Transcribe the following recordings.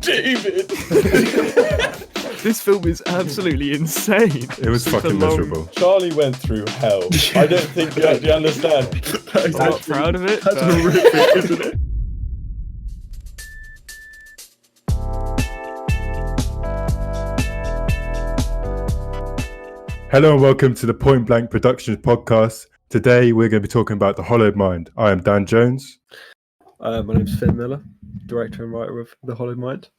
David! This film is absolutely insane. It was fucking miserable. Charlie went through hell. I don't think you actually understand. I'm not proud of it. That's but- horrific, isn't it? Hello and welcome to the Point Blank Productions podcast. Today we're going to be talking about The Hollowed Mind. I am Dan Jones. My name's Finn Miller, director and writer of The Hollowed Mind.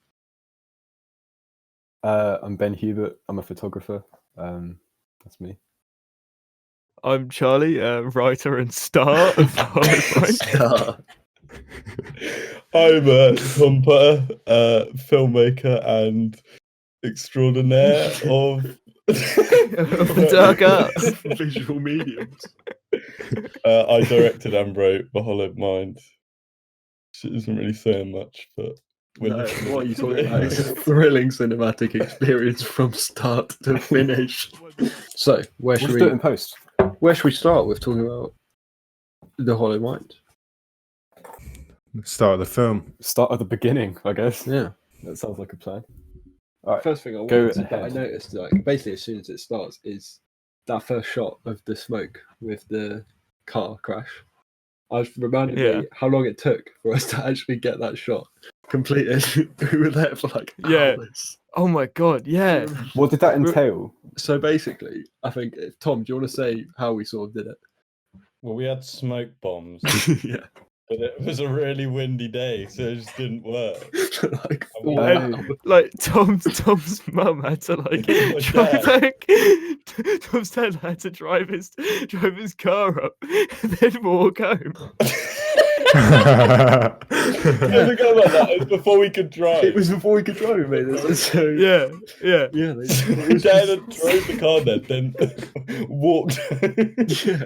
I'm Ben Hubert. I'm a photographer. That's me. I'm Charlie, writer and star of The Hollowed Mind. I'm Tom Potter, filmmaker and extraordinaire of Dark arts. Visual mediums. I directed and wrote The Hollowed Mind. It isn't really saying much, but No, what are you talking about? It's a thrilling cinematic experience from start to finish. So, where should We'll do it in we post. start with talking about The Hollowed Mind? Start of the film. Start at the beginning, I guess. Yeah. That sounds like a plan. All right. First thing I Go wanted that I ahead. noticed, like basically as soon as it starts, is that first shot of the smoke with the car crash. I was reminded me how long it took for us to actually get that shot completed. We were there for like hours. Oh my god, yeah. What did that entail? So basically, I think Tom, do you want to say how we sort of did it? well, we had smoke bombs, Yeah. but it was a really windy day, so it just didn't work. Like, Like Tom's mum had to like My drive dad. back. Tom's dad had to drive his car up and then walk home. Yeah, forget about that. It was before we could drive. it was before we could drive, mate. So Yeah. yeah. Dad had drove the car then walked. Yeah.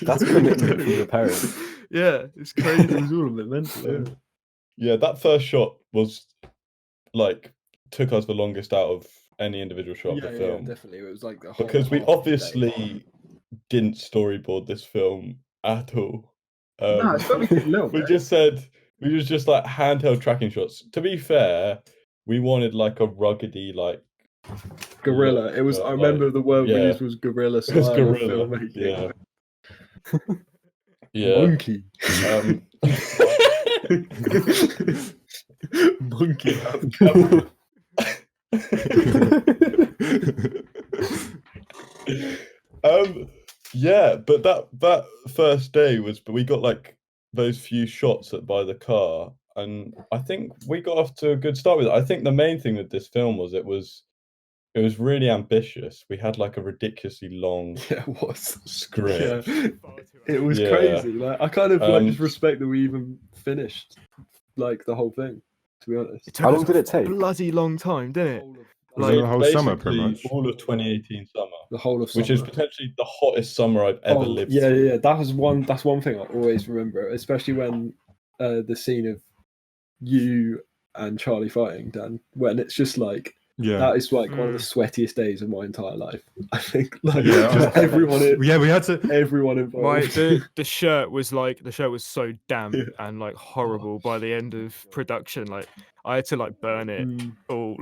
That's commitment from your parents. Yeah, it's crazy. It was all a bit mental. Yeah, that first shot was like took us the longest out of any individual shot of the film definitely. It was like the whole because we half the day. obviously didn't storyboard this film at all. No, it's only a little we bit. just said we was just like handheld tracking shots. To be fair, we wanted like a ruggedy like Guerrilla. It was. I remember the word we yeah. used was guerrilla It was style guerrilla, of filmmaking. yeah. Monkey. Monkey. Yeah, but that first day was, but we got like those few shots by the car, and I think we got off to a good start with it. I think the main thing with this film was it was really ambitious. We had like a ridiculously long Yeah, it was. script. Yeah. It was Yeah. crazy. Like I kind of like Um, just respect that we even finished like the whole thing. To be honest. It took How us long did it take? bloody long time, didn't it? Was it the whole summer, pretty Basically much? all of 2018 summer, The whole of which is summer. potentially the hottest summer I've ever lived yeah, through. yeah. That's one thing I always remember, especially when the scene of you and Charlie fighting, Dan, when it's just like Yeah. that is like one of the sweatiest days of my entire life. I think like Yeah, just everyone Yeah, we had to. everyone involved. The shirt was so damp and like horrible by the end of production. Like I had to like burn it all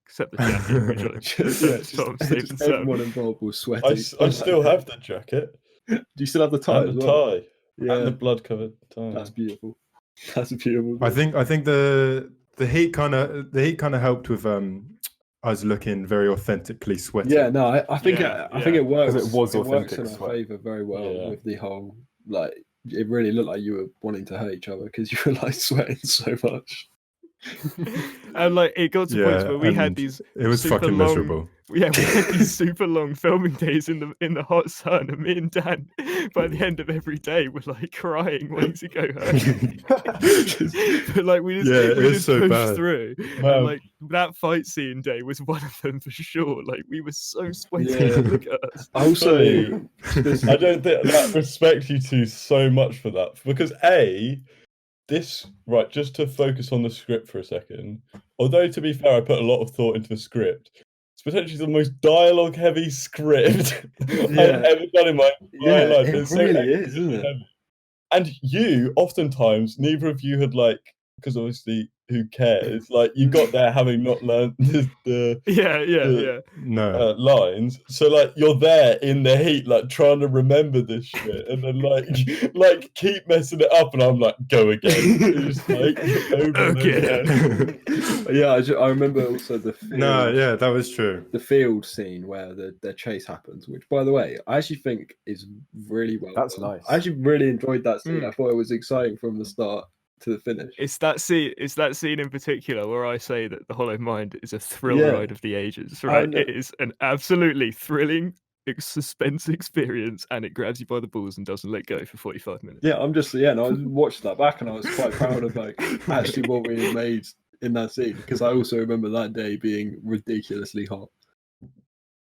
except the jacket. Which, like, Yeah, Tom safe and just sound. everyone involved was sweaty. I still have the jacket Do you still have the tie? and as the well? tie Yeah, and the blood-covered tie. that's beautiful. That's a beautiful. I think the heat kind of helped with us looking very authentically sweaty. Yeah, no, I think Yeah, I think it works. 'Cause it was works authentic in our sweat. favour very well Yeah. with the whole like. It really looked like you were wanting to hurt each other because you were like sweating so much. And like it got to points Yeah, where we had and these It was super fucking long- miserable. we had these super long filming days in the hot sun, and me and Dan by the end of every day were like crying wanting to go home. But like we just, Yeah, it we was just so pushed bad. through. Wow. And like that fight scene day was one of them for sure. Like we were so sweaty. Yeah. Look at us. Also, I don't think that respect you two so much for that because just to focus on the script for a second, although to be fair I put a lot of thought into the script, it's potentially the most dialogue heavy script I've ever done in my entire life. it It's so really is, isn't it? heavy. And you oftentimes neither of you had like, because obviously who cares? Like you got there having not learned the Yeah. No. lines, so like you're there in the heat, like trying to remember this shit, and then like keep messing it up, and I'm like, go again. It's like over and over again. Yeah, I remember also the field, No, yeah, that was true. the field scene where the chase happens, which, by the way, I actually think is really well That's done. nice. I actually really enjoyed that scene. I thought it was exciting from the start to the finish. It's that scene in particular where I say that The Hollow Mind is a thrill Yeah. ride of the ages, right? know. It is an absolutely thrilling suspense experience, and it grabs you by the balls and doesn't let go for 45 minutes. Yeah, I'm just and I watched that back, and I was quite proud of like actually what we had made in that scene, because I also remember that day being ridiculously hot.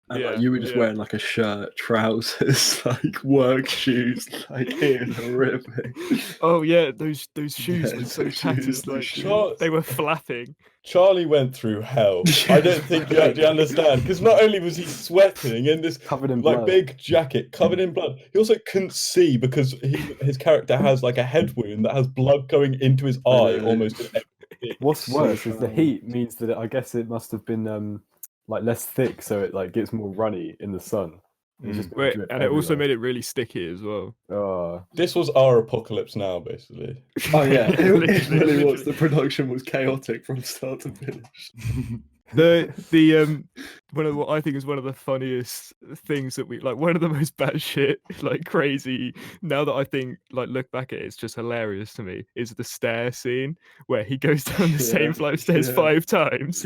And like, you were just wearing like a shirt, trousers, like work shoes, like here in the ripping. Oh yeah, those shoes Yeah, were so those tattered, shoes, like shoes. they were flapping. Charlie went through hell. I don't think you actually understand, because not only was he sweating in this Covered in like blood. big jacket covered in blood, he also couldn't see because his character has like a head wound that has blood going into his eye know. almost in every scene. What's So worse is the foul. heat means that I guess it must have been like less thick, so it like gets more runny in the sun. It's just gonna Wait, drip and it also everywhere. made it really sticky as well. Oh, This was our apocalypse now, basically. Oh yeah, it really Literally. was. The production was chaotic from start to finish. The one of what I think is one of the funniest things that we like, one of the most batshit like crazy, now that I think like look back at it, it's just hilarious to me, is the stair scene where he goes down the same flight of stairs 5 times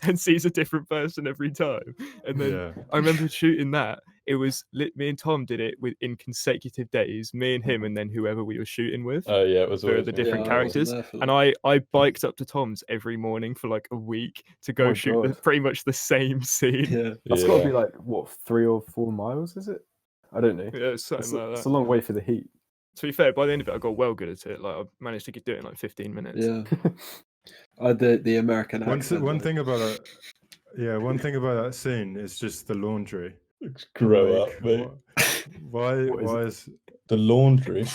and sees a different person every time. And then I remember shooting that. It was me and Tom did it in consecutive days, me and him, and then whoever we were shooting with. Oh yeah, it was For always the me. different Yeah, I wasn't characters, there for and that. I biked up to Tom's every morning for like a week to go my shoot God. pretty much the same scene. Yeah. that's got to be like what 3 or 4 miles, is it? I don't know. Yeah, something like It's that. a long way for the heat. To be fair, by the end of it, I got well good at it. Like I managed to do it in like 15 minutes. Yeah. The American accent. One though. thing about that, one thing about that scene is just the laundry. Grow Like, up, mate. Why What is The laundry.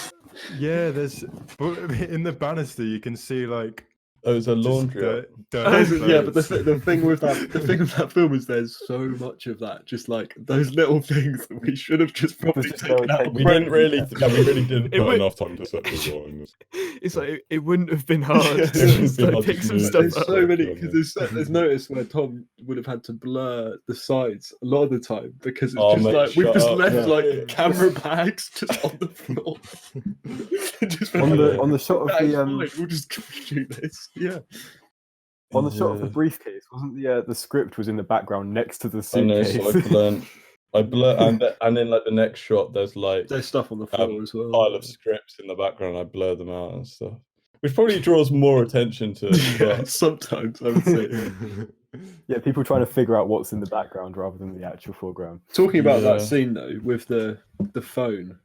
yeah? There's in the banister you can see like Oh, it's a just laundry. dirt Yeah, but clothes. the thing with that film is there's so much of that, just like those little things that we should have just probably Just taken out. We didn't really, we really didn't It put would- enough time to set the drawings. It's like it wouldn't have been hard Yeah, to it just wouldn't like be pick hard some to stuff do. There's up. so many, because there's notice where Tom would have had to blur the sides a lot of the time, because it's Oh, just mate, like we've shut just up. left Yeah. like camera bags just on the floor. Just been on like, the on the shot of "That is the fine, we'll just shoot this. Yeah. on the shot of the Yeah. briefcase, wasn't the script was in the background next to the I know, suitcase? so I blur, and then like the next shot, there's like There's stuff on the floor as well. pile of scripts in the background. I blur them out and stuff, which probably draws more attention to it. Yeah, But sometimes I would say. Yeah, people trying to figure out what's in the background rather than the actual foreground. Talking about Yeah. that scene though, with the phone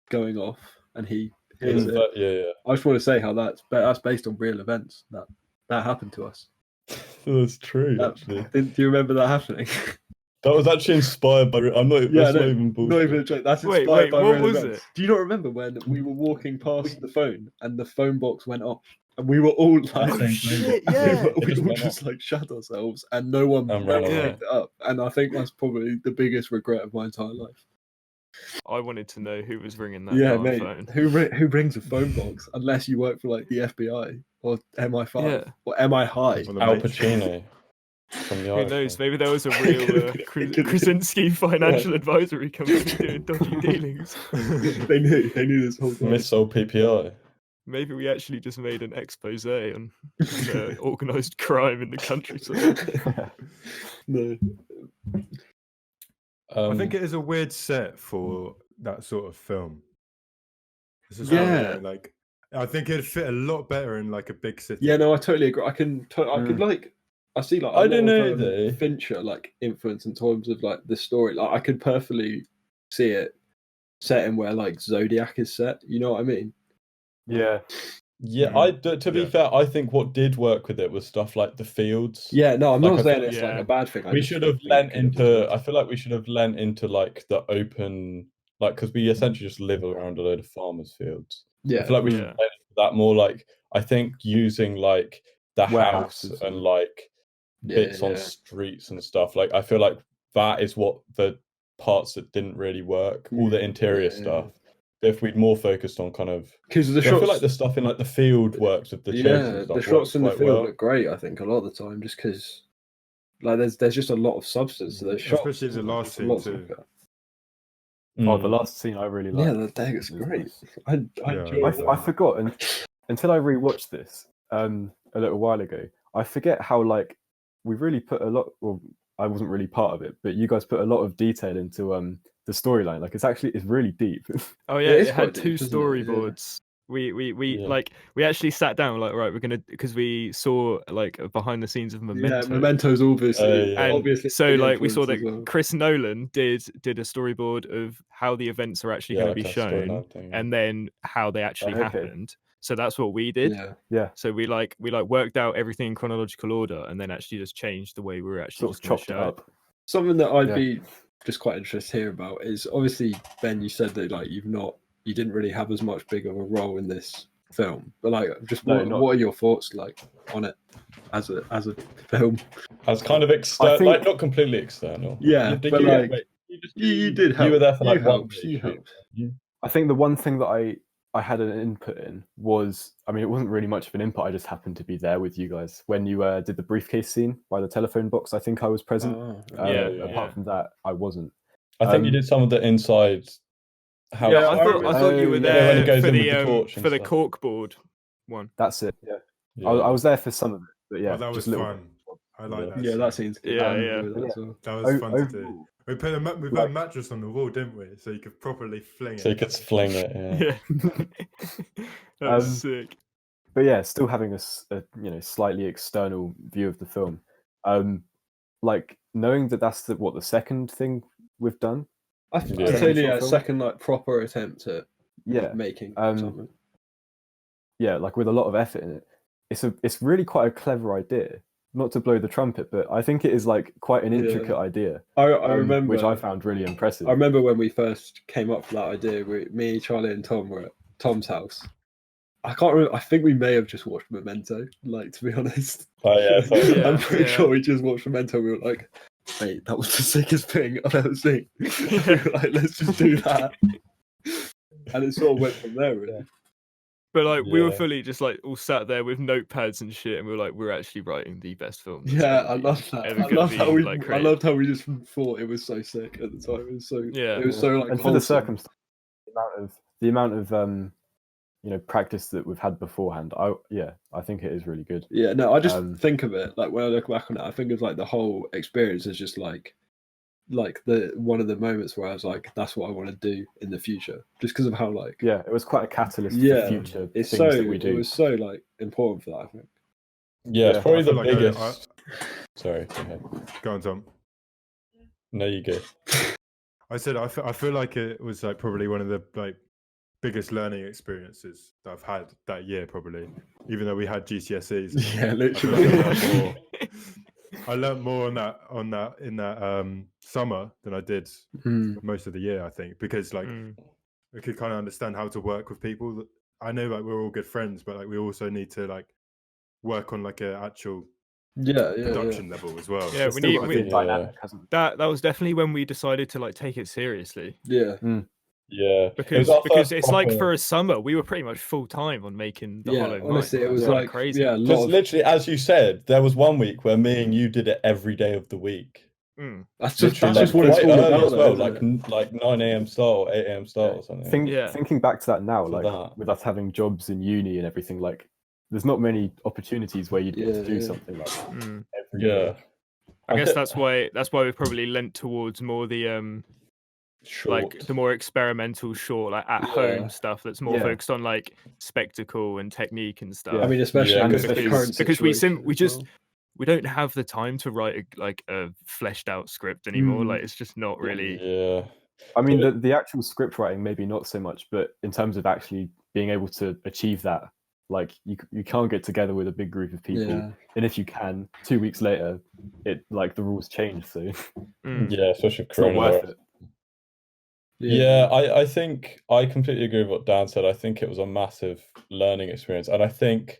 going off and he hears it. yeah, I just want to say how that's based on real events. That happened to us. that's true. Actually, Do you remember that happening? that was actually inspired by. I'm not. Yeah, That's no, not even bullshit. Not even a joke. That's Wait, inspired by what real was events. it? Do you not remember when we were walking past the phone and the phone box went off? And we were all like, Oh, shit, yeah. we just all went just like shut ourselves, and no one And ran away. picked it up. And I think that's probably the biggest regret of my entire life. I wanted to know who was ringing that Yeah, darn mate. phone. Who brings a phone box unless you work for like the FBI or MI5 Yeah. or MI High? Well, Al mate. Pacino from the Who Irishman. knows? Maybe there was a real could've been- it could've been. Krasinski financial advisory company doing dodgy dealings. They knew this whole time. Missile PPI. Maybe we actually just made an expose on organised crime in the countryside. No. I think it is a weird set for that sort of film. This is Yeah. like I think it'd fit a lot better in like a big city. Yeah, no, I totally agree. I could like I see like a I lot don't know, of, though. Fincher like influence in terms of like the story. Like I could perfectly see it set in where like Zodiac is set. You know what I mean? Yeah, Yeah, to be fair, I think what did work with it was stuff like the fields. Yeah, no, I'm Like, not I saying feel- it's Yeah. like a bad thing. I We just should have think lent it could've been into. good. I feel like we should have lent into like the open, like because we essentially just live around a load of farmers' fields. I Yeah, feel like we should Yeah. lent into that more. Like I think using like the house Warehouses and and- like bits on streets and stuff. Like I feel like that is what the parts that didn't really work, all the interior stuff. If we'd more focused on kind of, because the I shots, feel like the stuff in like the field works with the shapes and stuff the shots in the quite field well. look great. I think a lot of the time, just because like there's just a lot of substance to those shots, Especially the isn't last Just a scene lot to too. look at. Oh, the Mm. last scene I really like. Yeah, the dag is great. I enjoy I forgot until I rewatched this a little while ago. I forget how like we really put a lot. Well, I wasn't really part of it, but you guys put a lot of detail into the storyline. Like it's really deep. Oh yeah, is it had quite two deep, isn't it? Yeah. storyboards. We Yeah. like we actually sat down like right, we're gonna because we saw like behind the scenes of Memento. Yeah, Memento's obviously, Yeah. And obviously so big like we saw influence that as well. Chris Nolan did a storyboard of how the events are actually going to be like a storyline shown, thing, and then how they actually Okay. happened. So that's what we did. Yeah, Yeah, So we worked out everything in chronological order, and then actually just changed the way we were actually sort of just going to chopped it show it. up. something that I'd Yeah. be just quite interested to hear about is obviously, Ben, you said that like you didn't really have as much big of a role in this film, but like just No, what, not- what are your thoughts like on it as a film? As kind of external, think- like not completely external. Yeah, Did but you, like wait, you did help. You were there for You like one helped. day You shoot. helped. I think the one thing that I had an input in was, I mean, it wasn't really much of an input. I just happened to be there with you guys when you did the briefcase scene by the telephone box. I think I was present. Oh, Yeah, Apart from that, I wasn't. I think you did some of the inside house. Yeah, I stuff. thought you were yeah, when it there goes for in with the the torch and for the stuff. corkboard one. That's it. Yeah, Yeah. I was there for some of it, but yeah, Oh, that was just little fun. I like Yeah. that. yeah, that scene. seems good. Yeah, I yeah. enjoyed that as well. That was fun to do. overall, We put a mattress on the wall, didn't we? So you could properly fling it. So you could fling it. Yeah. Yeah, that was Um, sick. but yeah, still having a slightly external view of the film. Like knowing that that's the second thing we've done. I'd Yeah. say Short a film. second like proper attempt at Yeah, making something. yeah, like with a lot of effort in it. It's really quite a clever idea. Not to blow the trumpet, but I think it is like quite an Yeah. intricate idea. I remember, which I found really impressive. I remember when we first came up with that idea. Me, Charlie, and Tom were at Tom's house. I can't remember. I think we may have just watched Memento. Like, to be honest, Oh yeah. So, Yeah. I'm pretty sure we just watched Memento. We were like, "Mate, that was the sickest thing I've ever seen." We were like, "Let's just do that," and it sort of went from there. Really. But like we were Yeah. fully just like all sat there with notepads and shit, and we were like, we're actually writing the best film. that's Yeah, ever I been- love that. ever I gonna loved how be, we. like, I created. loved how we just thought it was so sick at the time. It was so. Yeah. It was so like. and for the wholesome. circumstance, the amount of practice that we've had beforehand, I think it is really good. Yeah, no, I just think of it like when I look back on it, I think of like the whole experience as just like the one of the moments where I was like, that's what I want to do in the future, just because of how like Yeah, it was quite a catalyst Yeah, for future it's things so that we do. it was so like important for that. I think. yeah, it's Yeah, probably I the feel like biggest. Sorry. Go ahead. Go on, Tom. No, you go. I said I feel like it was like probably one of the like biggest learning experiences that I've had that year, probably. Even though we had GCSEs, Yeah, I literally. learned more in that summer than I did Mm. most of the year. I think because like Mm. we could kind of understand how to work with people. I know like we're all good friends, but like we also need to like work on like a actual Yeah, production level as well. Yeah, It's we still need got a we, good dynamic, hasn't it? that was definitely when we decided to like take it seriously yeah, Yeah. It because was our first it's like proper- for a summer we were pretty much full time on making the yeah. Hollow Knight. Honestly, it was Yeah. like crazy. Yeah, a Because lot of, literally, as you said, there was one week where me and you did it every day of the week. Mm. that's just Literally, what it's quite all early about, as well, though, like isn't it? like 9 a.m. start, 8 a.m. start or something. Yeah. Thinking back to that now, For like that. with us having jobs in uni and everything, like there's not many opportunities where you'd get to do Yeah. something like that Mm. every Yeah. day. I guess thi- that's why we probably lent towards more the Short. like the more experimental short like at Yeah. home stuff that's more Yeah. focused on like spectacle and technique and stuff. Yeah. I mean, especially Yeah, with especially the current because we situation as just well. we don't have the time to write a fleshed out script anymore. Mm. Like it's just not really. Yeah. I mean, So- the actual script writing, maybe not so much, but in terms of actually being able to achieve that, like you can't get together with a big group of people, Yeah, and if you can, 2 weeks later, it like the rules change, so it's Mm. Yeah, especially not worth coronavirus. it. Yeah, I think I completely agree with what Dan said. I think it was a massive learning experience. And I think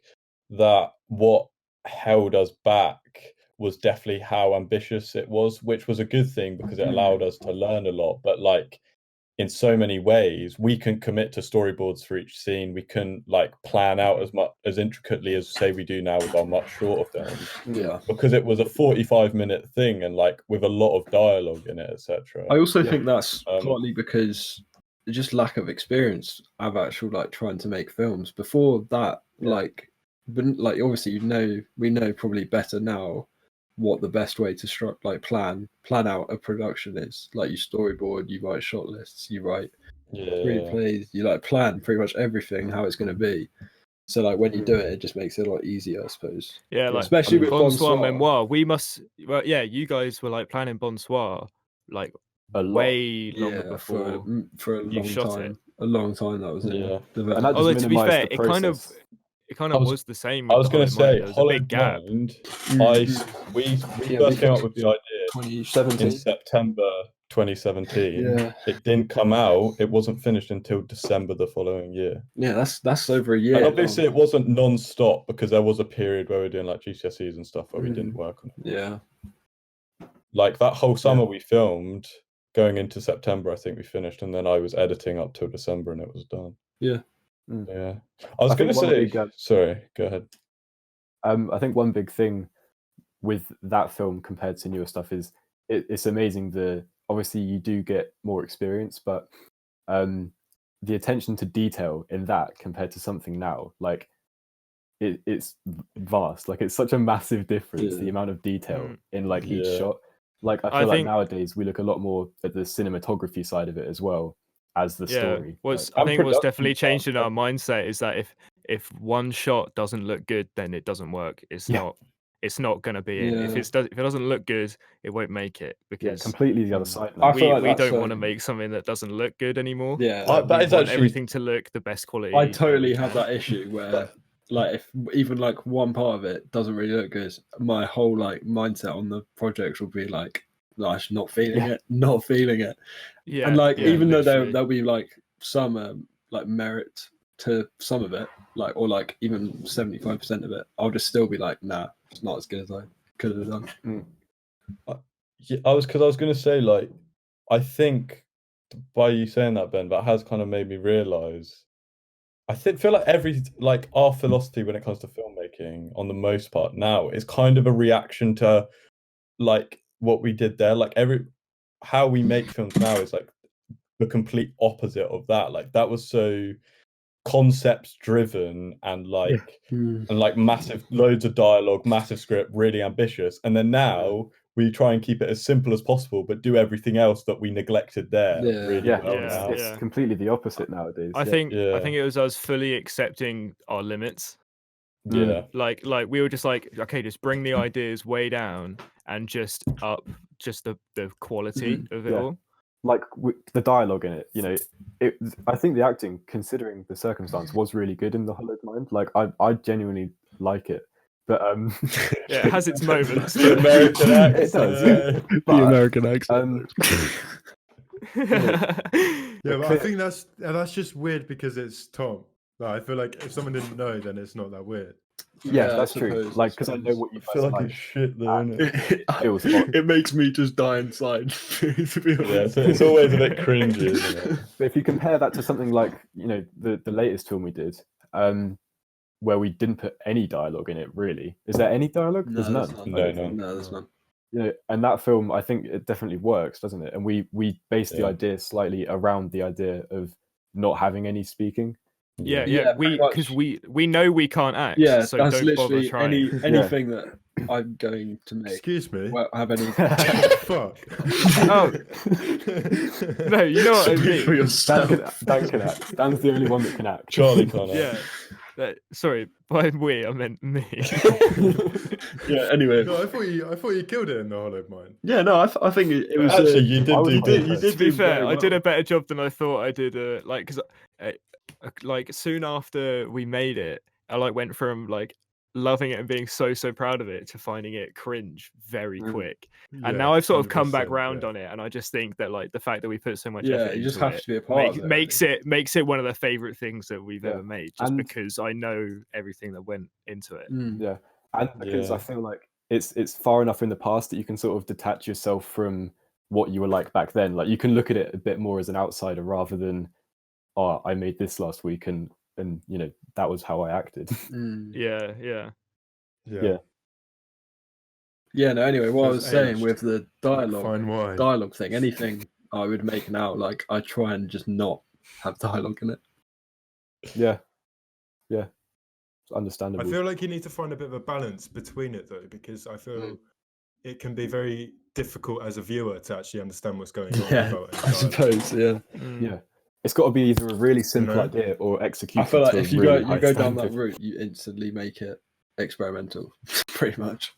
that what held us back was definitely how ambitious it was, which was a good thing because it allowed us to learn a lot. But like in so many ways, we can commit to storyboards for each scene. We can like plan out as intricately as say we do now with our much shorter films. Yeah. Because it was a 45-minute thing and like with a lot of dialogue in it, etc. I also think that's partly because just lack of experience of actual like trying to make films. Before that, like obviously we know probably better now what the best way to plan out a production is. Like you storyboard, you write shot lists, you write screenplays, you like plan pretty much everything how it's going to be. So like when you do it just makes it a lot easier, I suppose. Yeah, like especially with Bonsoir Memoir, you guys were like planning Bonsoir like way longer before for a long time. A long time that was and that although to be fair, the it kind of was the same. I was going to say, there was a big gap. We first came up with the idea in September 2017. Yeah. It didn't come out. It wasn't finished until December the following year. Yeah, that's over a year. And obviously, it wasn't non-stop because there was a period where we were doing like GCSEs and stuff where we didn't work on it. Yeah. Like that whole summer we filmed. Going into September, I think we finished, and then I was editing up till December, and it was done. Yeah. Yeah. I was going to say, sorry, go ahead. I think one big thing with that film compared to newer stuff is it's amazing. Obviously you do get more experience, but the attention to detail in that compared to something now, like it's vast. Like it's such a massive difference, the amount of detail in like each shot. Like I feel like nowadays we look a lot more at the cinematography side of it as well as the story. I think what's definitely changed in our mindset is that if one shot doesn't look good, then it doesn't work. It's not going to be in. If it doesn't look good, it won't make it because completely the other side. We don't want to make something that doesn't look good anymore. Yeah, that is actually everything to look the best quality. I totally have that issue where like if even like one part of it doesn't really look good, my whole like mindset on the project will be like, gosh, not feeling it. Yeah, and like even though there'll be like some like merit to some of it, like or like even 75% of it, I'll just still be like, nah, it's not as good as I could have done. I was going to say, like, I think by you saying that, Ben, that has kind of made me realize. I feel like our philosophy when it comes to filmmaking, on the most part now, is kind of a reaction to like what we did there. Like how we make films now is like the complete opposite of that. Like that was so concept driven and like massive loads of dialogue, massive script, really ambitious. And then now we try and keep it as simple as possible, but do everything else that we neglected there really well. It's completely the opposite nowadays. I think it was us fully accepting our limits. Yeah. Like we were just like, okay, just bring the ideas way down and just up just the quality of it all. Like the dialogue in it, you know, I think the acting, considering the circumstance, was really good in The Hollowed Mind. Like I genuinely like it. But it has its moments. The American accent. It does, the American accent. But I think that's just weird because it's Tom. Like, I feel like if someone didn't know, then it's not that weird. Yeah, that's true. Like, because I know what you feel like it's shit though, innit? It makes me just die inside. To be honest. Yeah, it's always a bit cringy, isn't it? But if you compare that to something like, you know, the latest film we did, where we didn't put any dialogue in it, really. Is there any dialogue? No, there's none. No, there's none. You know, and that film, I think it definitely works, doesn't it? And we based the idea slightly around the idea of not having any speaking. Yeah. Because we know we can't act. Yeah, so that's don't literally bother trying. anything that I'm going to make. Excuse me. Won't have any. Fuck. Oh no, you know what I mean. For yourself. Dan can act. Dan's the only one that can act. Charlie can't act. Yeah. Sorry, by we I meant me. Yeah. Anyway. No, I thought you killed it in The Hollowed Mind. Yeah. No, I think it was. Actually, you did. To be fair, I did a better job than I thought I did. Like, because like soon after we made it, I like went from like loving it and being so proud of it to finding it cringe very quick. And now I've sort of come back round on it, and I just think that like the fact that we put so much effort you just into have to be a part of it. Makes it one of the favorite things that we've ever made, just because I know everything that went into it. Yeah, And because Yeah. I feel like it's far enough in the past that you can sort of detach yourself from what you were like back then. Like you can look at it a bit more as an outsider rather than, oh, I made this last week and you know that was how I acted. Mm. Yeah. Yeah. Yeah, no, anyway, what So I it's was saying aged with the dialogue Fine wine. dialogue thing, anything I would make now, like I try and just not have dialogue in it. Yeah. It's I understandable. feel like you need to find a bit of a balance between it though, because I feel it can be very difficult as a viewer to actually understand what's going on. Yeah, without any I dialogue. suppose, yeah. Yeah. It's got to be either a really simple know? idea or executed I feel like to if a you really go high down that standard. route, you instantly make it experimental, pretty much.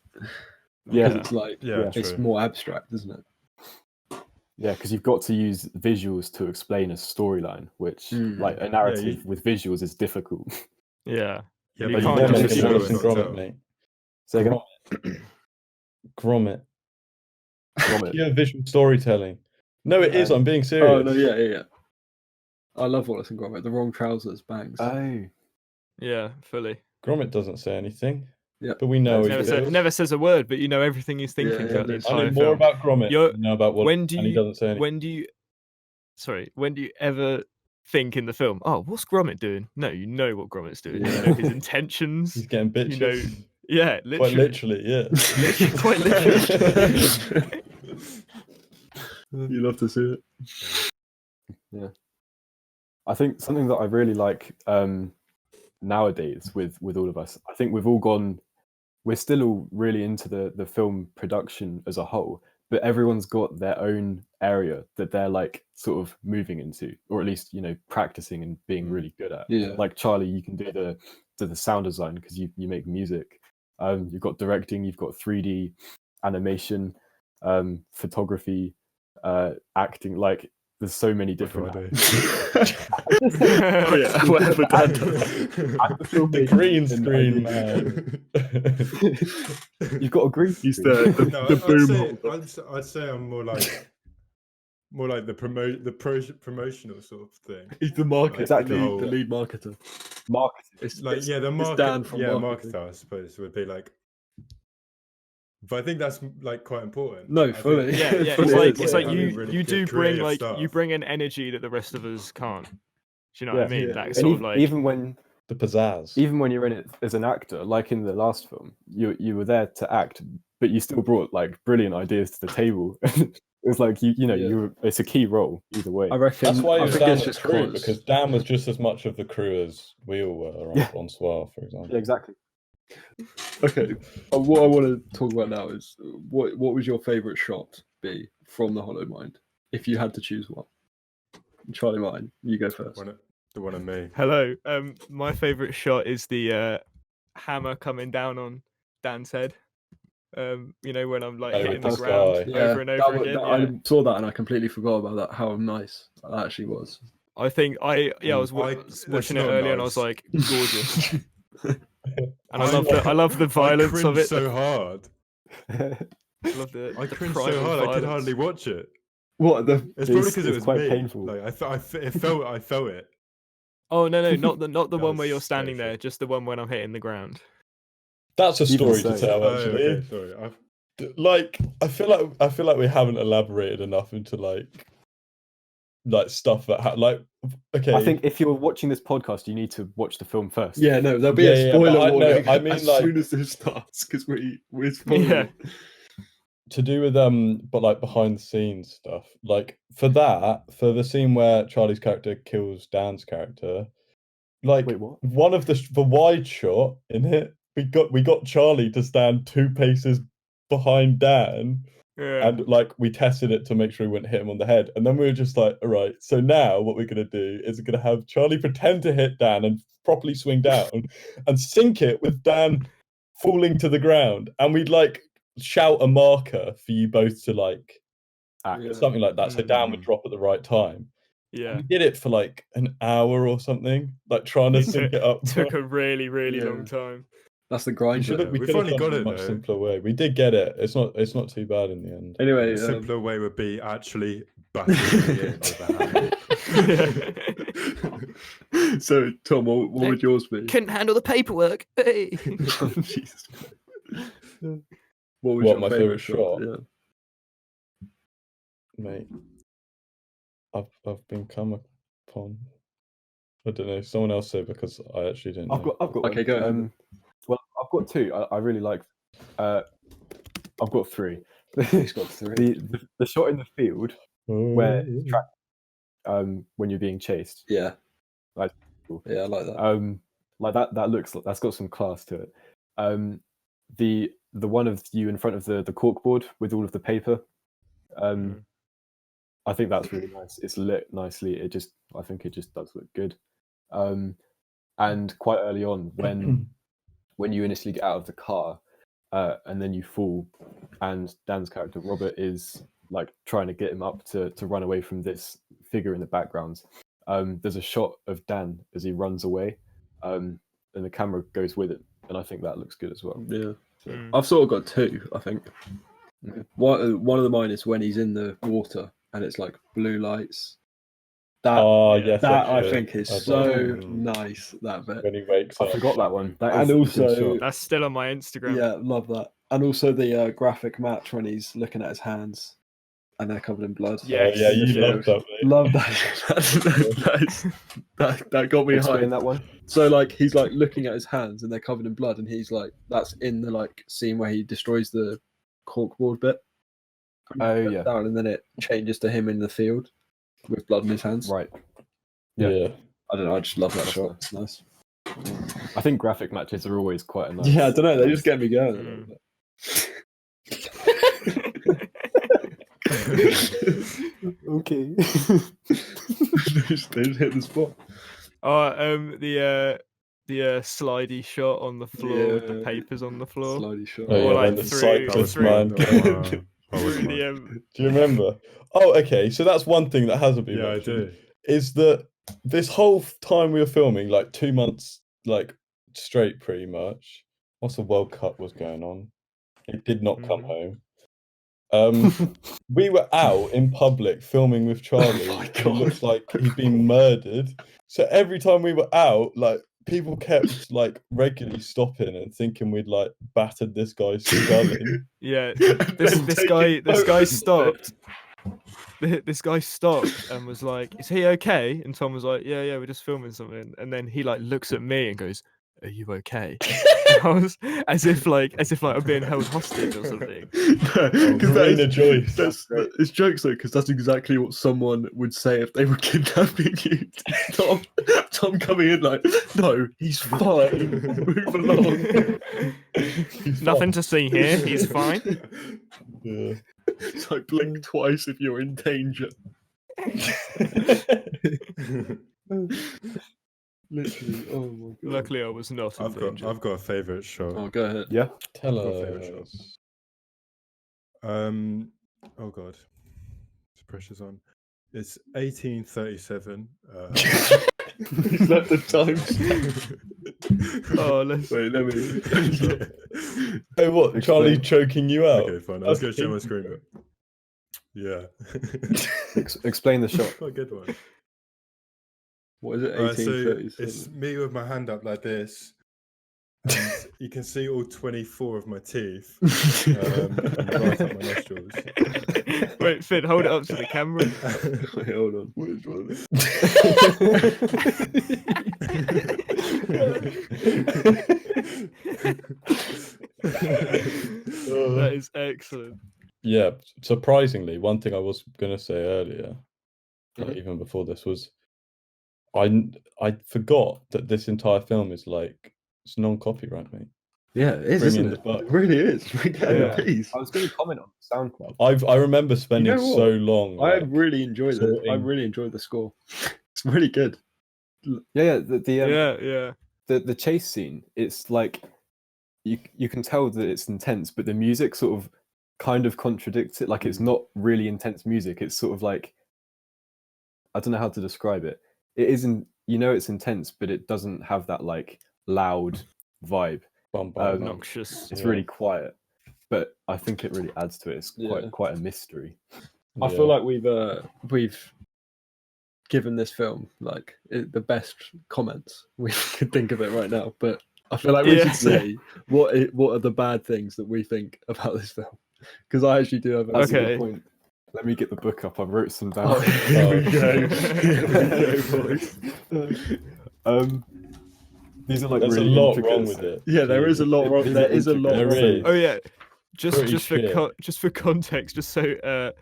Yeah. Because it's like Yeah, it's true. more abstract, isn't it? Yeah, because you've got to use visuals to explain a storyline, which like a narrative with visuals is difficult. Yeah. Yeah, And but you you can't can't Grommet, just just can show Wallace and and not Grommet, tell. mate. So again, Grommet. Grommet. Pure visual storytelling. No, it is. I'm being serious. Oh no, yeah. I love Wallace and Gromit. The wrong trousers, bangs. Oh, Yeah, fully. Grommet doesn't say anything. Yep. But we know That's he true. feels. Never says a word, but you know everything he's thinking Yeah, throughout the literally. I entire know more film. about Grommet You're- than I know about Wallace, when do and he you- doesn't say anything. When do you ever think in the film, oh, what's Gromit doing? No, you know what Gromit's doing. You Yeah. know his intentions. He's getting bitches. You know, yeah, literally. Quite literally, yeah. Quite literally. You love to see it. yeah. I think something that I really like nowadays with all of us, I think we've all gone. We're still all really into the film production as a whole, but everyone's got their own area that they're like sort of moving into, or at least practicing and being really good at. Yeah. Like Charlie, you can do the sound design because you make music. You've got directing, you've got 3D animation, photography, acting. Like there's so many different. Oh yeah, whatever Dad does. The green screen, man. You've got a green. He's screen. No, the boom. I'd say I'm more like the promotional sort of thing. He's the market, Exactly. the lead marketer. Marketing. It's Like it's, yeah, the it's market, Dan from yeah, marketing. marketer, I suppose would be like. But I think that's like quite important. No, I think- fully. Yeah, Fully it's like is, it's yeah. like having you really you good do bring creative you stuff. bring an energy that the rest of us can't. Do you know what I Yeah. mean? Yeah. That And sort And of like even when The pizzazz. you're in it as an actor, like in the last film, you were there to act, but you still brought like brilliant ideas to the table. It was like Yeah. it's a key role either way. I reckon. That's why he I was think down it's with just the crew, cause. because Dan was just as much of the crew as we all were on, Yeah. on Swell, for example. Yeah, exactly. Okay, what I want to talk about now is what would your favourite shot be from The Hollow Mind if you had to choose one? Charlie Martin, you go first. The one of me. hello. My favorite shot is the hammer coming down on Dan's head. When I'm like Oh, hitting with the the ground sky. over and over again. I saw that and I completely forgot about that. How nice that actually was. I think I was that's watching it not earlier and I was nice. like gorgeous. And I I love the violence I of cringed it. so hard. I love the I the cringed so primal hard. I could violence. hardly watch it. What the? It's probably It's- because it it's was quite me. painful. Like I felt it. Oh no, not the That one where was you're so standing there, shit. just the one when I'm hitting the ground. That's a Even story to so. tell, Oh, actually. okay, sorry. Like, I feel like we haven't elaborated enough into like stuff that okay. I think if you're watching this podcast, you need to watch the film first. Yeah, no, there'll be Yeah, a yeah, spoiler but warning I mean, as like- soon as this starts because we're spoiling. Yeah. to do with but like behind the scenes stuff, like for the scene where Charlie's character kills Dan's character, like Wait, what? one of the wide shot in it, we got Charlie to stand 2 paces behind Dan, Yeah. and like we tested it to make sure we wouldn't hit him on the head, and then we were just like, all right, so now what we're gonna do is we're gonna have Charlie pretend to hit Dan and properly swing down and sync it with Dan falling to the ground, and we'd like shout a marker for you both to like Act. Yeah. something like that, so Dan would drop at the right time. Yeah. We did it for like an hour or something, like trying to sync it up. Took a really, really Yeah. long time. That's the we grind. should have. We We could have finally done got it it, in a much though. simpler way. We did get it. It's not too bad in the end. Anyway, A simpler way would be actually bashing it with a hammer. so Tom, what would yours be? Couldn't handle the paperwork. Hey. Jesus. What was What, your my favourite favourite shot? Yeah. Mate, I've been come upon. I don't know. Someone else say because I actually didn't know. I've got Okay, one. go ahead. Well, I've got two. I really like. I've got three. He's got three. The shot in the field where Oh. it's tracked, when you're being chased. Yeah. Like, cool. Yeah, I like that. Like that looks, that's got some class to it. The one of you in front of the corkboard with all of the paper. I think that's really nice. It's lit nicely. I think it just does look good. And quite early on, when you initially get out of the car, and then you fall, and Dan's character Robert is like trying to get him up to run away from this figure in the background. There's a shot of Dan as he runs away, and the camera goes with it, and I think that looks good as well. Yeah. I've sort of got two, I think. One of the mine is when he's in the water and it's like blue lights. That Yes, I actually, think is I so like nice, that bit. when he wakes I up. forgot that one. That And is a good also- shot. That's still on my Instagram. Yeah, love that. And also the graphic match when he's looking at his hands and they're covered in blood. Yes. Yeah, you Yeah. love that, mate. Love that. That got me Explain hyped. that one. So like he's like looking at his hands and they're covered in blood, and he's like, that's in the like scene where he destroys the corkboard bit. Oh yeah, Down, and then it changes to him in the field with blood in his hands. right. Yeah. Yeah. I don't know. I just love that shot. It's nice. I think graphic matches are always quite a nice. Yeah, I don't know. They just get me going. Okay. They just hit the spot. The slidey shot on the floor with the Yeah. papers on the floor. Slidey shot. Oh, Or yeah, like when the through- cyclist through- man Wow. came. That was Through mine. the, Do you remember? Oh, okay. So that's one thing that hasn't been Yeah, I mentioned. do. Is that this whole time we were filming, like 2 months, like straight, pretty much. Once the World Cup was going on, it did not come home. We were out in public filming with Charlie, Oh my who God. looks like he'd been murdered. So every time we were out, like people kept like regularly stopping and thinking we'd like battered this guy's skull in. yeah, Then this taking guy photos of stopped. This guy stopped and was like, "Is he okay?" And Tom was like, "Yeah, we're just filming something." And then he like looks at me and goes, "Are you okay?" And I was as if like I'm being held hostage or something. Marina Joyce. It's jokes though, because that's exactly what someone would say if they were kidnapping you. Tom coming in like, no, he's fine. Move along. Nothing to see here. He's fine. Yeah. It's like blink twice if you're in danger. Literally. Oh my god. Luckily, I was not in danger. I've got a favourite shot. Oh, go ahead. Yeah. Tell Got a favourite us. Oh god, the pressure's on. It's 1837. Is that the time? Oh, let's. Wait, let me. Oh, what? Charlie Explain. choking you out? Okay, fine. I was going to share my screen. But... Yeah. Explain the shot. Quite a good one. What is it? Alright, so 1837. it's me with my hand up like this. And you can see all 24 of my teeth right up my nostrils. Wait, Finn, hold it up to the camera. Wait, hold on. Which one? That is excellent. Yeah, surprisingly, one thing I was gonna say earlier, like, even before this, was I forgot that this entire film is like it's non-copyright, mate. Yeah, it is, Bring isn't in it? the buck. It really is. We get Yeah. a piece. I was going to comment on SoundCloud. I remember spending what? so long. I like, really enjoyed it. I sorting- really enjoyed the score. It's really good. Yeah. Yeah. The chase scene. It's like you can tell that it's intense, but the music sort of kind of contradicts it. Like it's not really intense music. It's sort of like I don't know how to describe it. It isn't. It's intense, but it doesn't have that like loud vibe. Obnoxious. It's Yeah. really quiet, but I think it really adds to it. It's Yeah. quite a mystery. I feel like we've given this film like the best comments we could think of it right now. But I feel like we Yeah. should say what are the bad things that we think about this film, because I actually do have. That's a Okay. good point. Let me get the book up. I wrote some down. Oh, here we go. Here we go, boys. These are like There's really a lot intricate. wrong with it. Yeah, there is a lot wrong. These There are is a lot intricate. There wrong. is. Oh yeah, just Pretty just for shit. just for context, just so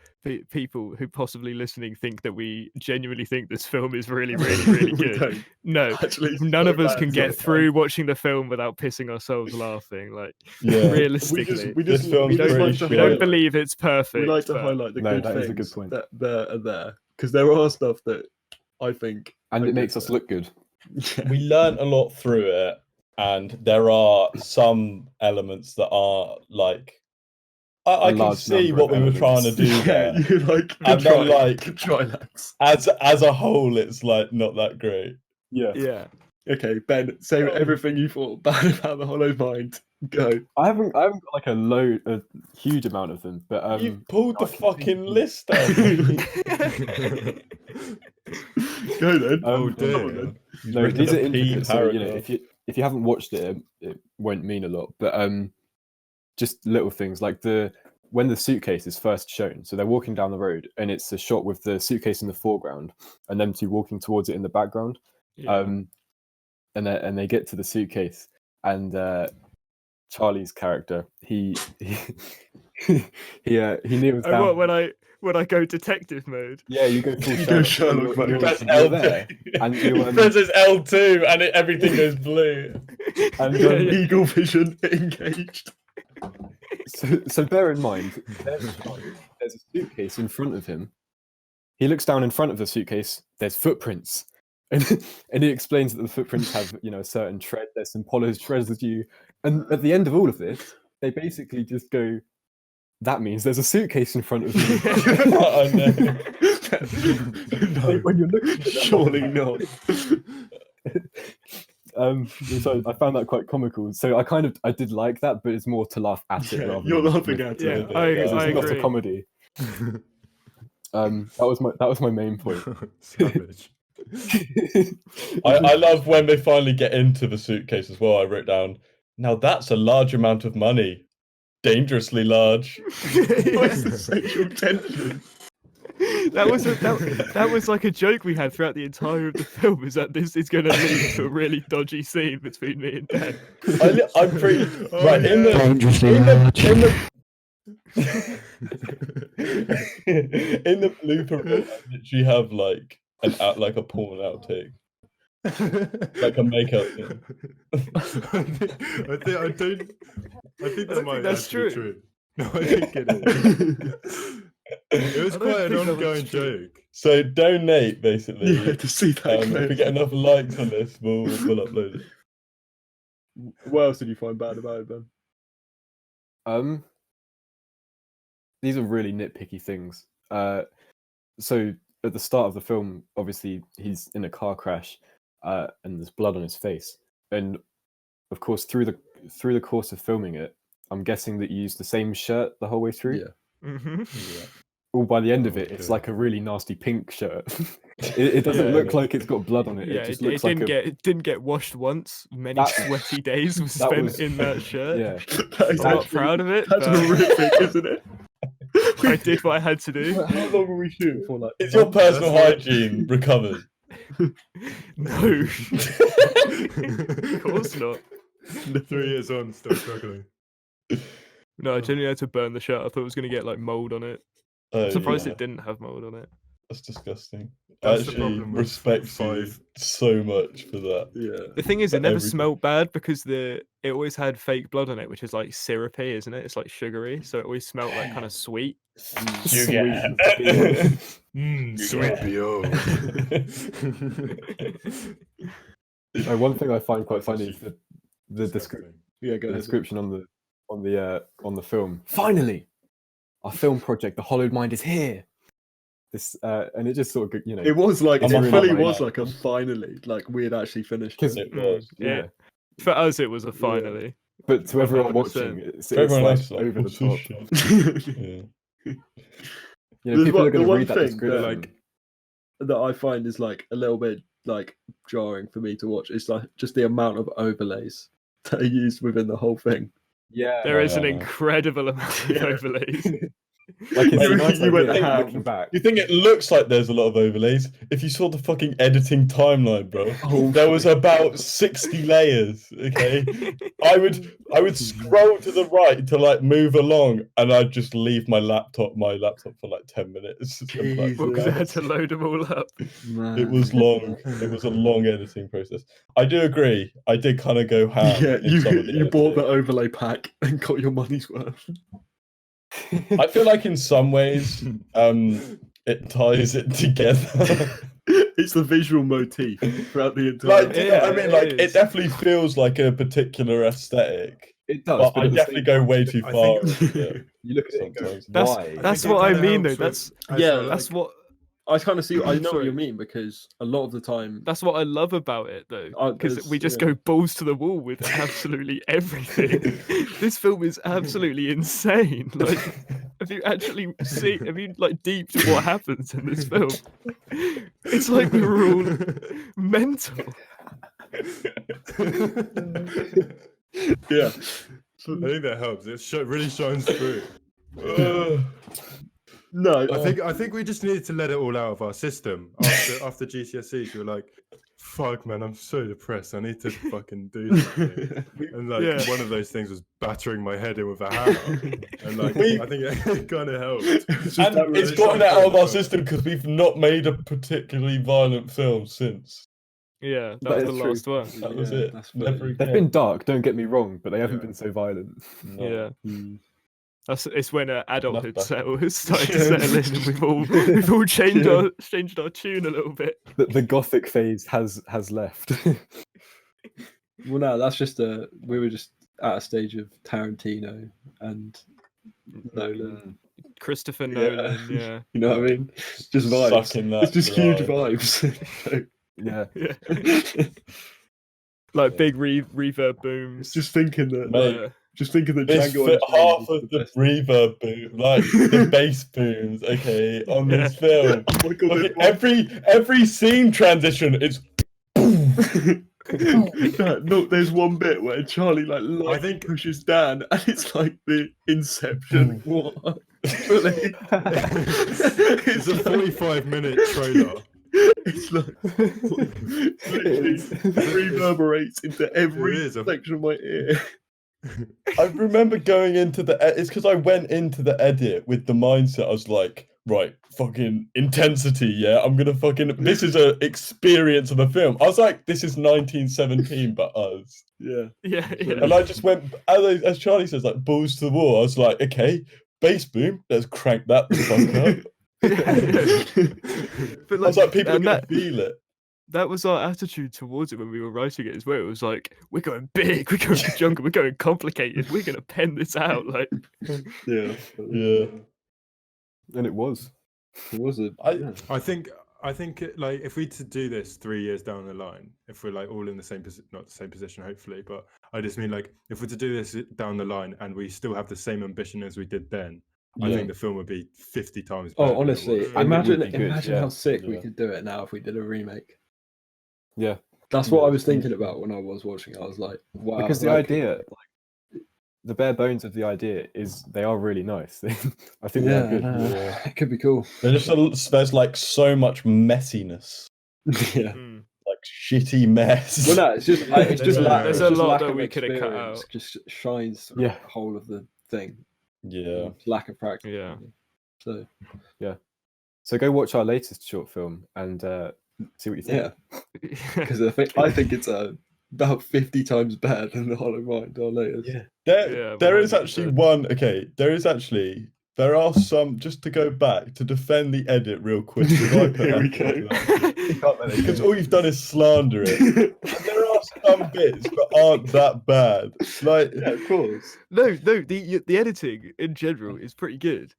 people who possibly listening think that we genuinely think this film is really We good. don't. No, Actually, it's none so of us bad, can it's get not through watching the film without pissing ourselves laughing. Like Yeah. realistically, We This just film's we just pretty like to we don't shit. believe it's perfect. We like to but- highlight the No, good that things is a good point. that are there, because there are stuff that I think And are it makes good us look good. there. We learnt a lot through it, and there are some elements that are like I A can large see number what of we were trying to elements. do Yeah, there. you like good And try, then, like- good try, lads. As a whole, it's like not that great. Yeah. Yeah. Okay, Ben, say everything you thought bad about the Hollow Mind. Go. I haven't got like a huge amount of them, but You've pulled the I can see fucking them. list out. Go then. Oh Um, dear. You've No, written these a are P intricate, so you know, paragraph. if you haven't watched it, it won't mean a lot. But just little things like when the suitcase is first shown. So they're walking down the road, and it's a shot with the suitcase in the foreground, and them two walking towards it in the background. Yeah. And they get to the suitcase, and Charlie's character, he kneels Oh, down. what when I go detective mode? Yeah, you go full You go Sherlock. Sherlock mode. You're Press there, and you L2. Presses L2 and everything goes blue. and Yeah, yeah. Eagle vision engaged. so bear in mind, there's a suitcase in front of him. He looks down in front of the suitcase. There's footprints, and he explains that the footprints have a certain tread. There's some polished residue, and at the end of all of this, they basically just go, "That means there's a suitcase in front of you." I know. No, When you're looking at that, surely not. So I found that quite comical. So I did like that, but it's more to laugh at it. Yeah, rather you're than laughing with at it. Yeah, it. I Because it's not agree. a comedy. That was my main point. Savage. I love when they finally get into the suitcase as well. I wrote down, now that's a large amount of money. Dangerously large. What's the sexual tension? That was like a joke we had throughout the entire of the film. Is that this is going to lead to a really dodgy scene between me and Dan? I'm pretty Oh, right in the Dangerously in the large. in the blooper reel, I literally have like a porn outtake, like a makeup thing. I think that might that's actually be true. true. No, I think it is. It was I don't quite an think that was ongoing true. joke. So donate basically. Yeah, to see that If we clip. get enough likes on this, we'll upload it. What else did you find bad about it, Ben? These are really nitpicky things. So at the start of the film, obviously he's in a car crash, and there's blood on his face. And of course, through the course of filming it, I'm guessing that you used the same shirt the whole way through. Yeah. Mm-hmm. Or by the end of Oh, it, it's okay. like a really nasty pink shirt. It doesn't Yeah. look like it's got blood on it. Yeah, It just it looks like didn't get washed once. Many That- sweaty days were that spent was- in that shirt. yeah. That is I'm not actually- proud of it, That's but horrific, isn't it? I did what I had to do. How long were we shooting for? Like, Is your months? personal That's hygiene recovered? No, of course not. 3 years on, still struggling. No, I genuinely had to burn the shirt. I thought it was going to get like mold on it. Oh, I'm surprised yeah. it didn't have mold on it. That's disgusting. That's the I actually problem with respect you five. so much for that. Yeah. The thing is, For it never everything. smelled bad because it always had fake blood on it, which is like syrupy, isn't it? It's like sugary, so it always smelled like kind of sweet. Sugar. Sweet BO. One thing I find quite funny is the Disgusting. Yeah, go ahead. description on the film. Finally, our film project, The Hollowed Mind, is here. This and it just sort of It was like, It's it really fully like was that. like a finally, like we had actually finished. 'Cause- it. It was. Yeah. For us, it was a finally. but to everyone 100%. watching, it's For everyone like else, like, over the "What's this top. shit?" Yeah. People are the going to one read that thing description. that, that I find is like a little bit like jarring for me to watch. It's like just the amount of overlays that are used within the whole thing. Yeah, There is an yeah. incredible amount of overlays. like it's You- a nice you went idea ham. looking back. You think it looks like there's a lot of overlays? If you saw the fucking editing timeline, bro, there was about 60 layers. Okay, I would scroll to the right to like move along, and I'd just leave my laptop for like 10 minutes. And, like, Well, because I had that's- to load them all up. It was long. It was a long editing process. I do agree. I did kind of go ham. Yeah, in some of the you bought the editing. overlay pack and got your money's worth. I feel like in some ways, it ties it together. It's the visual motif throughout the entire. Like, do you know what I Yeah, mean? it Like, is. it definitely feels like a particular aesthetic, It does, but I at the definitely same go way time, too I far. think- with it You look at it and go, sometimes. why? That's think it what I kinda mean, though. helps That's with- Yeah, also, that's like, what I kind of see. I know what Sorry. you mean because a lot of the time, that's what I love about it, though, because there's- we just yeah. go balls to the wall with absolutely everything. This film is absolutely insane. Like, have you actually have you like deeped what happens in this film? It's like we were all mental. yeah, I think that helps. It really shines through. no, I think we just needed to let it all out of our system after GCSEs. We were like, "Fuck, man, I'm so depressed. I need to fucking do something." And like Yeah. one of those things was battering my head in with a hammer, and like We- I think it kind of helped. And it's gotten out of our system because we've not made a particularly violent film since. Yeah, that That was is the true. last one. That was Yeah, it. that's Never funny. They've again. been dark, don't get me wrong, but they haven't Yeah. been so violent. No. Yeah, Mm. it's when adulthood back. has started to settle in, and we've all changed our tune a little bit. The gothic phase has left. Well, no, that's just we were just at a stage of Tarantino and Nolan. Christopher Yeah. Nolan, yeah. You know what I mean? Just vibes. Sucking that It's just huge drive. vibes. Yeah. Yeah. Like Yeah. big reverb booms. just thinking that, Mate, yeah. just thinking that This Django fit Unchained half is of the best. reverb boom, like the bass booms, okay, on this film. Oh my god, Look there's at every scene transition is no, there's one bit where Charlie like lightly think- pushes Dan, and it's like the Inception. What? Really? It's a 45-minute trailer. It's like literally reverberates into every It is a- section of my ear. I remember going into it's because I went into the edit with the mindset I was like, right, fucking intensity, yeah, I'm gonna fucking this is a experience of a film. I was like, this is 1917 but us. Yeah. Yeah, yeah. And I just went as Charlie says, like balls to the wall. I was like, okay, bass boom, let's crank that the fuck up. But I was like, people are and gonna feel it. that was our attitude towards it when we were writing it as well. It was like, we're going big, we're going jungle, we're going complicated, we're gonna pen this out. Like, Yeah. Yeah. And it was. It was a. I- I think like if we to do this 3 years down the line, if we're like all in the same position, not the same position, hopefully, but I just mean like if we're to do this down the line and we still have the same ambition as we did then, I Yeah. think the film would be 50 times better. Oh, than it honestly, was. And it imagine would be good, imagine yeah. how sick we Yeah. could do it now if we did a remake. Yeah. That's what Yeah, I was thinking literally. about when I was watching it. I was like, wow. Because the like- idea, like, the bare bones of the idea is they are really nice. I think Yeah, they're good. Yeah. it could be cool. There's like so much messiness, Yeah. mm. like shitty mess. Well, no, it's just it's just lack. There's it's a just lot lack that of we could have cut experience out. Just shines through Yeah. the whole of the thing. Yeah. Lack of practice. Yeah. So So go watch our latest short film and see what you think. yeah, because I think it's about 50 times better than the Hollow Mind. Our latest. Yeah. Yeah, There is actually 100%. one. Okay, there are some. Just to go back to defend the edit real quick. 'cause I put Here we effort into go. that. Because all you've done is slander it. There are some bits that aren't that bad. Like Yeah, of course. No, the editing in general is pretty good.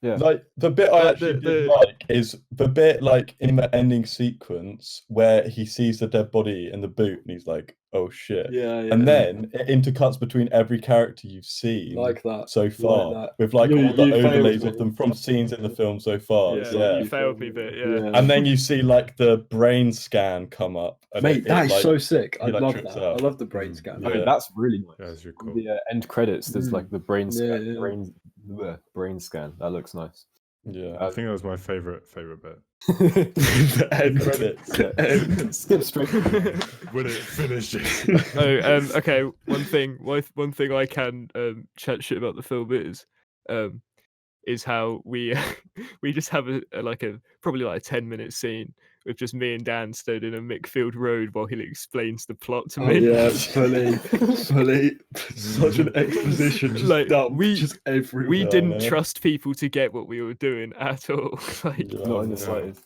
Yeah. Like the bit I But actually did like is the bit like in the ending sequence where he sees the dead body in the boot and he's like, "Oh shit!" Yeah, yeah. And then it intercuts between every character you've seen like that. so far, that. with like You- all the you failed overlays me. of them from scenes in the film so far. Yeah, Yeah, you failed me bit. Yeah. and then you see like the brain scan come up. And Mate, that is like, so sick. I he, like, love trips that. out. I love the brain scan. I mean, Yeah. that's really nice. Yeah, that's really cool. The end credits, there's like the brain Yeah, scan. yeah. Brain scan. That looks nice. Yeah, I think that was my favorite bit. the end credits. Skip straight. When it finishes. Okay. One thing I can chat shit about the film is how we we just have a probably like a 10-minute scene with just me and Dan stood in a Mickfield Road while he explains the plot to me. Yeah, fully. Such an exposition. Just Like, dump, we- just everywhere. We Yeah, didn't man. trust people to get what we were doing at all. Like, Yeah, Not in the yeah. slightest.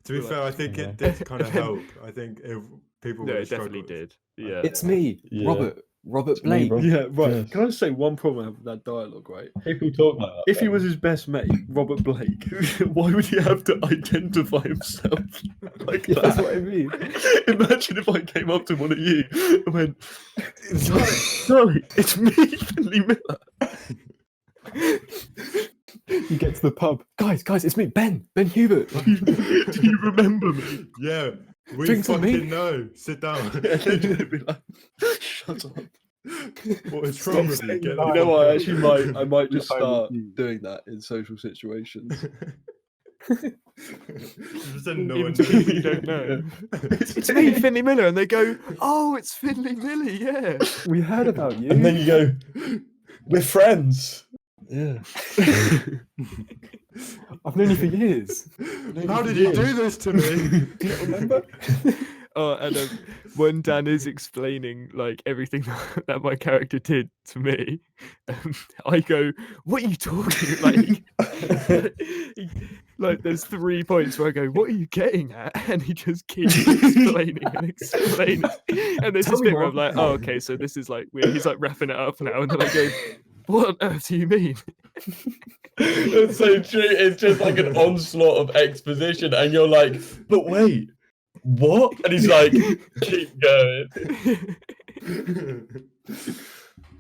To be Like- fair, I think Yeah. it did kind of Then- help. I think if people no, would it definitely did. Yeah. It's me, Yeah. Robert me, Blake. Rob. Yeah, right. Yes. Can I say one problem I have with that dialogue, right? People talk like that. If he man. was his best mate, Robert Blake, why would he have to identify himself like Yeah, that's that? what I mean. Imagine if I came up to one of you and went, sorry, it's me, Finley Miller. You get to the pub, guys, it's me, Ben Hubert. Do you remember me? Yeah, we Drink to me. fucking know. Sit down. And then they'd be like, shut up. What is wrong with you? saying Get that. You the know what? I fuck actually out. I might just I would start do. doing that in social situations. Pretend no Even one to people you knew. don't know. It's me, Finley Miller, and they go, "Oh, it's Finley Miller, yeah." We heard about you. And then you go, "We're friends." Yeah. I've known you for years. How did you do this to me? Do you remember? Oh, and when Dan is explaining like everything that my character did to me, I go, "What are you talking?" Like there's 3 points where I go, "What are you getting at?" And he just keeps explaining and explaining. And there's Tell this me bit where I'm more. like, "Oh, okay, so this is like weird." He's like wrapping it up now, and then I go, "What on earth do you mean?" It's so true. It's just like an onslaught of exposition, and you're like, "But wait, what?" And he's like, "Keep going."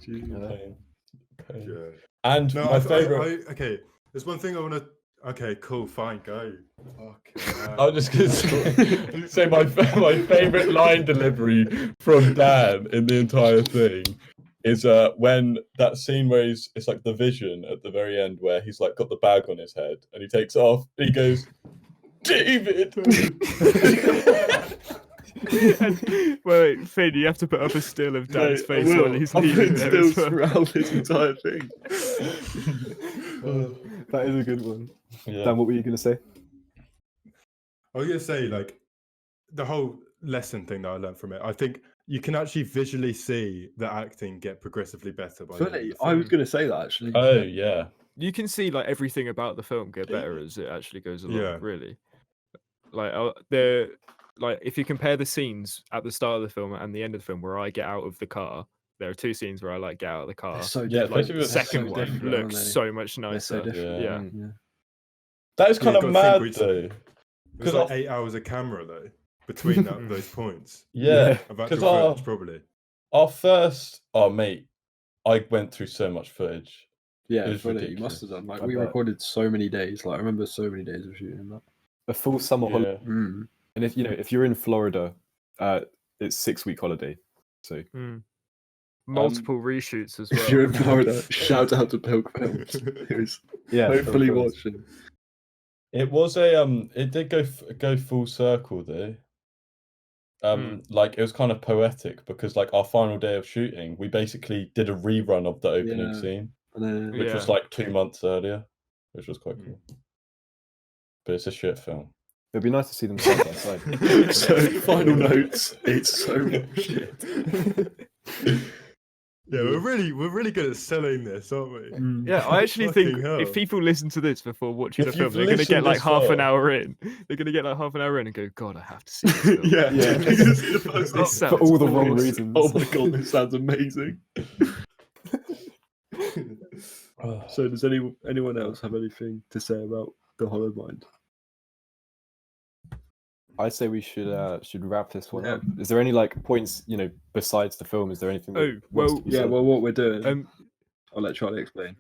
Pain. Yeah. And No, my favorite. okay, there's one thing I want to. Okay, cool, fine, go. I was just gonna say my favorite line delivery from Dan in the entire thing is when that scene where it's like the vision at the very end where he's like got the bag on his head and he takes it off and he goes, "David." And, wait, Finn, you have to put up a still of Dan's Mate, I face will. while he's I'm leaving going there to as still well. throughout this entire thing. That is a good one. Yeah. Dan, what were you going to say? I was gonna say like the whole lesson thing that I learned from it. I think you can actually visually see the acting get progressively better. By the end of Fully, the I was film. going to say that actually. Oh yeah. You can see like everything about the film get better as it actually goes along. Yeah. Really, like they're like if you compare the scenes at the start of the film and the end of the film where I get out of the car, there are 2 scenes where I like get out of the car. They're so Yeah, different. Like especially the with They're second so one different, aren't looks they? so much They're nicer. so different. Yeah. Yeah. That is Yeah, kind you've of got to think mad we- though. It was 'Cause like 8 hours of camera though between those points Yeah. of 'Cause actual footage, probably. Our first, oh mate, I went through so much footage. It Yeah, was fully. You must have ridiculous. done. Like I we bet. recorded so many days. Like I remember so many days of shooting that. A full summer holiday. Yeah. Mm. And if you're in Florida, it's 6-week holiday. So Multiple reshoots as well. If you're in Florida, shout out to Pilk Films, who's yeah, hopefully of course. watching. It was a it did go full circle though. Like it was kind of poetic because like our final day of shooting, we basically did a rerun of the opening Yeah. scene, And then which was Yeah. like 2 months earlier, which was quite cool. But it's a shit film. It'd be nice to see them side by side. so final notes. It's so shit. Yeah, we're really good at selling this, aren't we? Yeah, I actually think Fucking hell. if people listen to this before watching If the film, you've they're going to get listened like this half an far- hour in. They're going to get like half an hour in and go, "God, I have to see this film." Yeah, Yeah. This is the first This time. For all the sounds wrong awesome. reasons. Oh my god, this sounds amazing. So does anyone else have anything to say about The Hollow Mind? I say we should wrap this one Yeah. up. Is there any like points, besides the film? Is there anything? Oh, well, Yeah, well, what we're doing, Um, I'll let Charlie explain.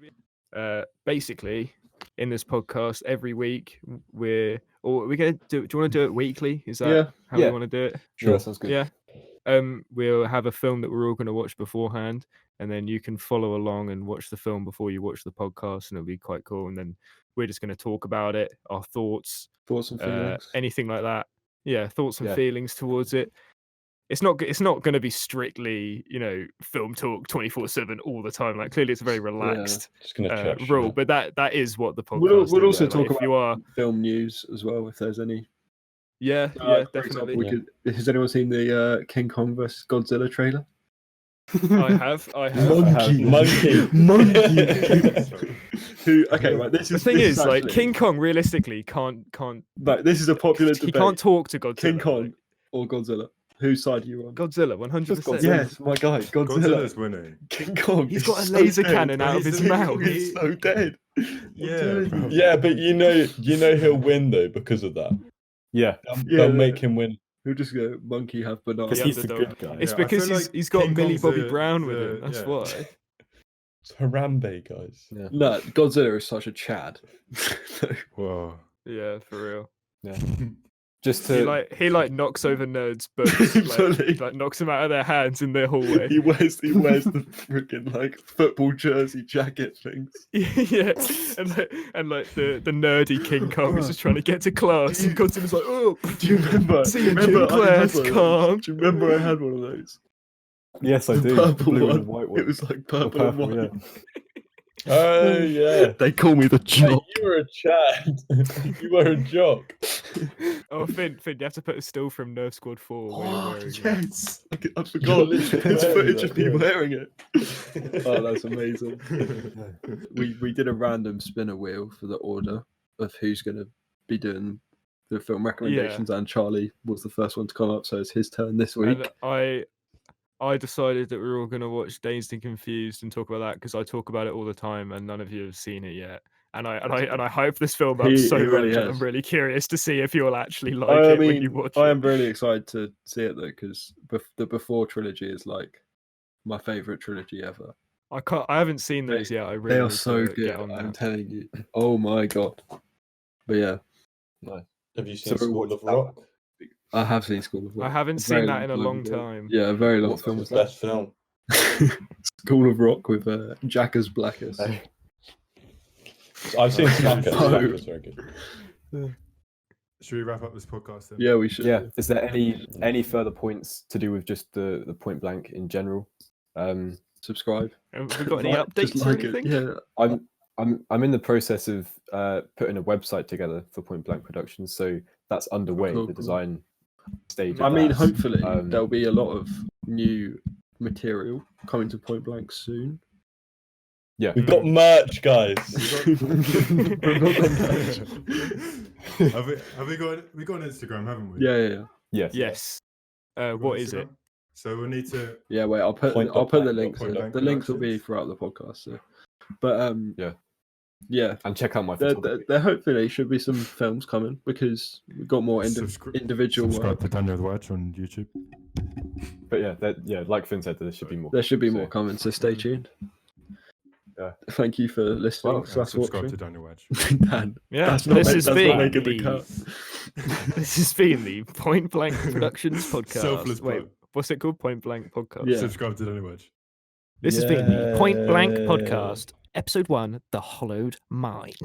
basically, in this podcast every week, we're gonna do. Do you want to do it weekly? Is that how Yeah. we want to do it? Sure, that sounds good. Yeah. We'll have a film that we're all going to watch beforehand, and then you can follow along and watch the film before you watch the podcast, and it'll be quite cool. And then we're just going to talk about it, our thoughts, Thoughts and feelings. anything like that. Yeah, thoughts and Yeah. feelings towards it. It's not going to be strictly, film talk 24/7 all the time. Like clearly, it's a very relaxed Just gonna chat rule, shit. but that is what the podcast. We'll is. also Like, talk if about you are. film news as well, if there's any. Yeah, For definitely. example, has anyone seen the King Kong vs Godzilla trailer? I have. Monkey. Who? Okay, right. This The is thing this is, like actually- King Kong, realistically, can't. Right, this is a popular He debate. can't talk to Godzilla. King Kong like, or Godzilla? Whose side are you on? Godzilla, 100%. Yes, my guy, Godzilla. Godzilla's winning. King Kong. He's is got a so laser dead. cannon out of his mouth. He's so dead. Yeah, bro. Yeah, but you know he'll win though because of that. Yeah, They'll make him win. He'll just go, monkey have banana. because The he's the underdog. good guy. It's Yeah, I because feel he's like he's got King Millie Kong's Bobby the- Brown with the- him. That's yeah. why. It's Harambe, guys. Yeah. No, Godzilla is such a Chad. Whoa. Yeah, for real. Yeah. Just He to like knocks over nerds, but Fully. like knocks them out of their hands in their hallway. he wears the freaking like football jersey jacket things. Yeah, and like the nerdy King Kong is just trying to get to class, and Godzilla's like, oh, Do you remember? see you in I gym had class, one of those. calm. Do you remember I had one of those? yes, I do. Purple Blue one. and white one. It was like Or purple, and purple, white. yeah. Oh yeah. They call me the Hey, jock. you were a Chad. You were a jock. Oh, Finn, you have to put a still from Nerf Squad 4 where you're Oh, wearing it. yes. I forgot. literally There's wearing footage that, of me yeah. wearing it. Oh, that's amazing. We did a random spinner wheel for the order of who's going to be doing the film recommendations, and Charlie was the first one to come up, so it's his turn this week. And I decided that we were all going to watch Dazed and Confused and talk about that because I talk about it all the time and none of you have seen it yet. And I hype this film up so He really much. And has. I'm really curious to see if you'll actually like I it when you mean, watch I it. am really excited to see it though, because the Before trilogy is like my favorite trilogy ever. I haven't seen those yet. I really They are need so to good. get on I'm that. telling you. Oh my god. But yeah, Have you So seen we School watched of that Rock? I have seen School of Rock. I haven't A seen very that in a long ago. time. Yeah, a very long What's film. his best film? School of Rock with Jack as Blackest. I've seen Smackers. Oh. Smackers very good. Should we wrap up this podcast then? Yeah, we should. Yeah. Is there any further points to do with just the Point Blank in general? Subscribe. Have we got any Like, just updates or like it. anything? Yeah. I'm in the process of putting a website together for Point Blank Productions, so that's underway. Cool, the cool. design stage. I of mean, that. hopefully Um, there'll be a lot of new material coming to Point Blank soon. yeah. We've got merch, guys. Have we got an Instagram, haven't we? Yeah. Yes. Yes. We've got What is it? Instagram. So we need to. Yeah, wait, I'll put Point the Blank, links. Point in. Blank The links will be Productions. throughout the podcast. So. But yeah. And check out my There photography. hopefully should be some films coming because we've got more individual Subscribe work. to Daniel the Wedge on YouTube. But yeah, like Finn said, there should be more. There should be more So, coming, so stay tuned. Yeah. Thank you for listening. Well, slash subscribe watching. to Daniel Wedge. Dan, Yeah, that's not this make- has that's not been making the the cut. this has been the Point Blank Productions podcast. Selfless Wait, plug. what's it called? Point Blank Podcast. Yeah. Subscribe to Daniel Wedge. This has been the Point Blank Yeah. Podcast, Episode 1, The Hollowed Mind.